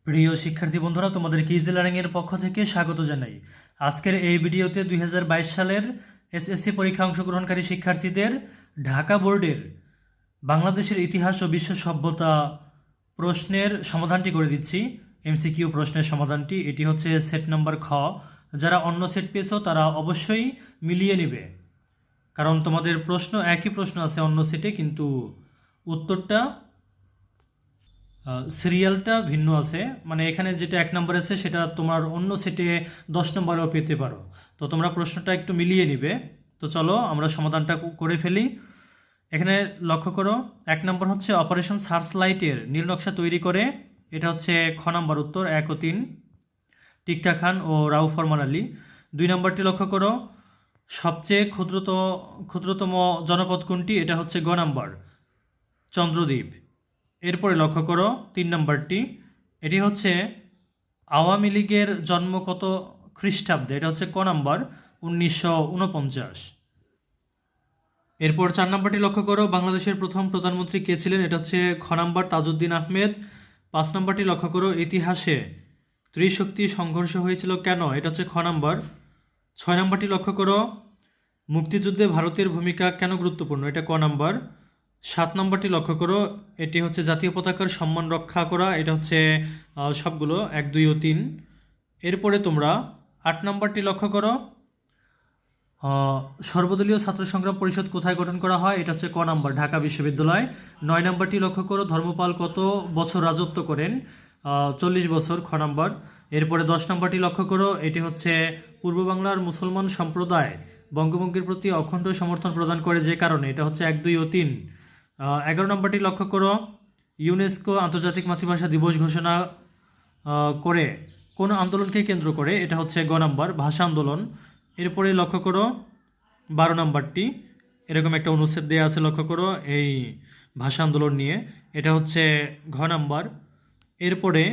প্রিয় শিক্ষার্থী বন্ধুরা, তোমাদের কিজ লার্নিং এর পক্ষ থেকে স্বাগত জানাই। আজকের এই ভিডিওতে 2022 সালের এসএসসি পরীক্ষা অংশগ্রহণকারী শিক্ষার্থীদের ঢাকা বোর্ডের বাংলাদেশের ইতিহাস ও বিশ্ব সভ্যতা প্রশ্নের সমাধানটি করে দিচ্ছি। এমসিকিউ প্রশ্নের সমাধানটি, এটি হচ্ছে সেট নাম্বার খ। যারা অন্য সেট পেয়েছো তারা অবশ্যই মিলিয়ে নেবে, কারণ তোমাদের প্রশ্ন একই প্রশ্ন আছে অন্য সেটে, কিন্তু উত্তরটা সিরিয়ালটা ভিন্ন আছে। মানে এখানে যেটা 1 নম্বর আছে সেটা তোমার অন্য সেটে 10 নম্বরেও পেতে পারো। তো তোমরা প্রশ্নটা একটু মিলিয়ে নিবে। তো চলো আমরা সমাধানটা করে ফেলি। এখানে লক্ষ্য করো, 1 নম্বর হচ্ছে অপারেশন সার্চ লাইটের নীলনকশা তৈরি করে, এটা হচ্ছে খ নম্বর উত্তর 1 ও 3, টিক্কা খান ও রাউ ফরমান আলী। 2 নম্বরটি লক্ষ্য করো, সবচেয়ে ক্ষুদ্রতম জনপদ কোনটি, এটা হচ্ছে গ নম্বর চন্দ্রদ্বীপ। এরপরে লক্ষ্য করো 3 নম্বরটি, এটি হচ্ছে আওয়ামী লীগের জন্ম কত খ্রিস্টাব্দে, এটা হচ্ছে ক নম্বর 1949। এরপর 4 নম্বরটি লক্ষ্য করো, বাংলাদেশের প্রথম প্রধানমন্ত্রী কে ছিলেন, এটা হচ্ছে খ নম্বর তাজউদ্দিন আহমেদ। 5 নম্বরটি লক্ষ্য করো, ইতিহাসে ত্রিশক্তি সংঘর্ষ হয়েছিল কেন, এটা হচ্ছে খ নম্বর। 6 নম্বরটি লক্ষ্য করো, মুক্তিযুদ্ধে ভারতের ভূমিকা কেন গুরুত্বপূর্ণ, এটা ক নম্বর। 7 নম্বরটি লক্ষ্য করো, এটি হচ্ছে জাতীয় পতাকার সম্মান রক্ষা করা, এটা হচ্ছে সবগুলো 1, 2 ও 3। এরপরে তোমরা 8 নম্বরটি লক্ষ্য করো, সর্বদলীয় ছাত্র সংগ্রাম পরিষদ কোথায় গঠন করা হয়, এটা হচ্ছে ক নম্বর ঢাকা বিশ্ববিদ্যালয়। 9 নম্বরটি লক্ষ্য করো, ধর্মপাল কত বছর রাজত্ব করেন, 40 বছর, খ নম্বর। এরপরে 10 নম্বরটি লক্ষ্য করো, এটি হচ্ছে পূর্ব বাংলার মুসলমান সম্প্রদায় বঙ্গবন্ধুর প্রতি অখণ্ড সমর্থন প্রদান করে যে কারণে, এটা হচ্ছে 1, 2 ও 3। 11 নম্বরটি লক্ষ্য করো, ইউনেস্কো আন্তর্জাতিক মাতৃভাষা দিবস ঘোষণা করে কোন আন্দোলনকে কেন্দ্র করে, এটা হচ্ছে গ নম্বর ভাষা আন্দোলন। এরপরে লক্ষ্য করো 12 নম্বরটি, এরকম একটা অনুচ্ছেদ দেওয়া আছে, লক্ষ্য করো এই ভাষা আন্দোলন নিয়ে, এটা হচ্ছে ঘ নম্বর। এরপরে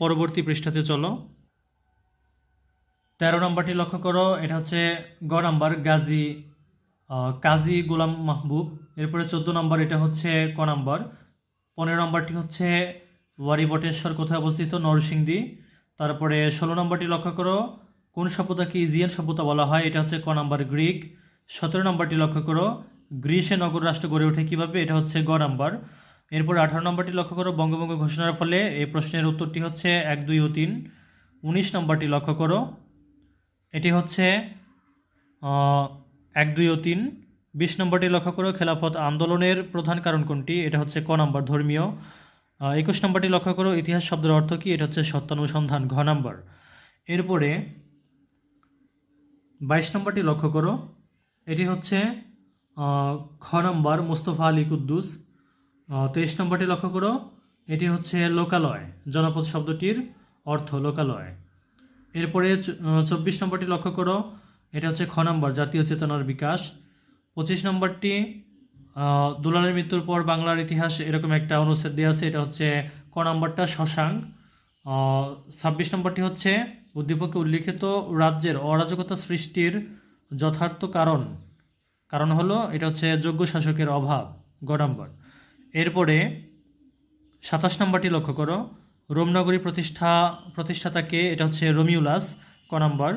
পরবর্তী পৃষ্ঠাতে চলো। 13 নম্বরটি লক্ষ্য করো, এটা হচ্ছে গ নম্বর কাজী গোলাম মাহবুব। এরপরে 14 নম্বর, এটা হচ্ছে ক নম্বর। 15 নম্বরটি হচ্ছে ওয়ারি বটেশ্বর কোথায় অবস্থিত, নরসিংদী। তারপরে 16 নম্বরটি লক্ষ্য করো, কোন সভ্যতাকে ইজিয়ান সভ্যতা বলা হয়, এটা হচ্ছে ক নম্বর গ্রিক। 17 নম্বরটি লক্ষ্য করো, গ্রিসে নগর রাষ্ট্র গড়ে ওঠে কীভাবে, এটা হচ্ছে গ নম্বর। এরপর 18 নম্বরটি লক্ষ্য করো, বঙ্গভঙ্গ ঘোষণার ফলে এই প্রশ্নের উত্তরটি হচ্ছে 1, 2 ও 3। 19 নম্বরটি লক্ষ্য করো, এটি হচ্ছে 1, 2 ও 3। 20 নম্বরটি লক্ষ্য করো, খেলাফত আন্দোলনের প্রধান কারণ কোনটি, এটা হচ্ছে ক নম্বর ধর্মীয়। 21 নম্বরটি লক্ষ্য করো, ইতিহাস শব্দের অর্থ কী, এটা হচ্ছে সত্যানুসন্ধান, ঘ নম্বর। এরপরে 22 নম্বরটি লক্ষ্য করো, এটি হচ্ছে খ নম্বর মুস্তফা আলী কুদ্দুস। 23 নম্বরটি লক্ষ্য করো, এটি হচ্ছে লোকালয়, জনপদ শব্দটির অর্থ লোকালয়। এরপরে 24 নম্বরটি লক্ষ্য করো, এটা হচ্ছে খ নম্বর জাতীয় চেতনার বিকাশ। 25 নম্বরটি দুলালের মৃত্যুর পর বাংলার ইতিহাস, এরকম একটা অনুচ্ছেদ দেওয়া আছে, এটা হচ্ছে ক নম্বরটা শশাঙ্ক। 26 নম্বরটি হচ্ছে উদ্দীপকে উল্লিখিত রাজ্যের অরাজকতা সৃষ্টির যথার্থ কারণ হলো, এটা হচ্ছে যোগ্য শাসকের অভাব, গ নম্বর। এরপরে 27 নম্বরটি লক্ষ্য করো, রোমনগরী প্রতিষ্ঠাতাকে, এটা হচ্ছে রোমিউলাস, ক নম্বর।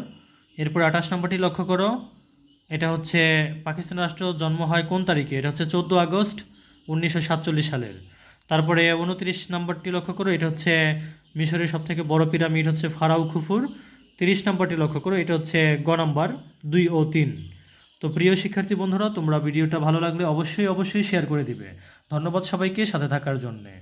এরপর 28 নম্বরটি লক্ষ্য করো, এটা হচ্ছে পাকিস্তান রাষ্ট্র জন্ম হয় কোন তারিখে, এটা হচ্ছে 14 আগস্ট 1947 সালের। তারপরে 29 নম্বরটি লক্ষ্য করো, এটা হচ্ছে মিশরের সবথেকে বড় পিরামিড হচ্ছে ফারাও খুফুর। 30 নম্বরটি লক্ষ্য করো, এটা হচ্ছে গ নম্বর 2 ও 3। তো প্রিয় শিক্ষার্থী বন্ধুরা, তোমরা ভিডিওটা ভালো লাগলে অবশ্যই শেয়ার করে দিবে। ধন্যবাদ সবাইকে সাথে থাকার জন্যে।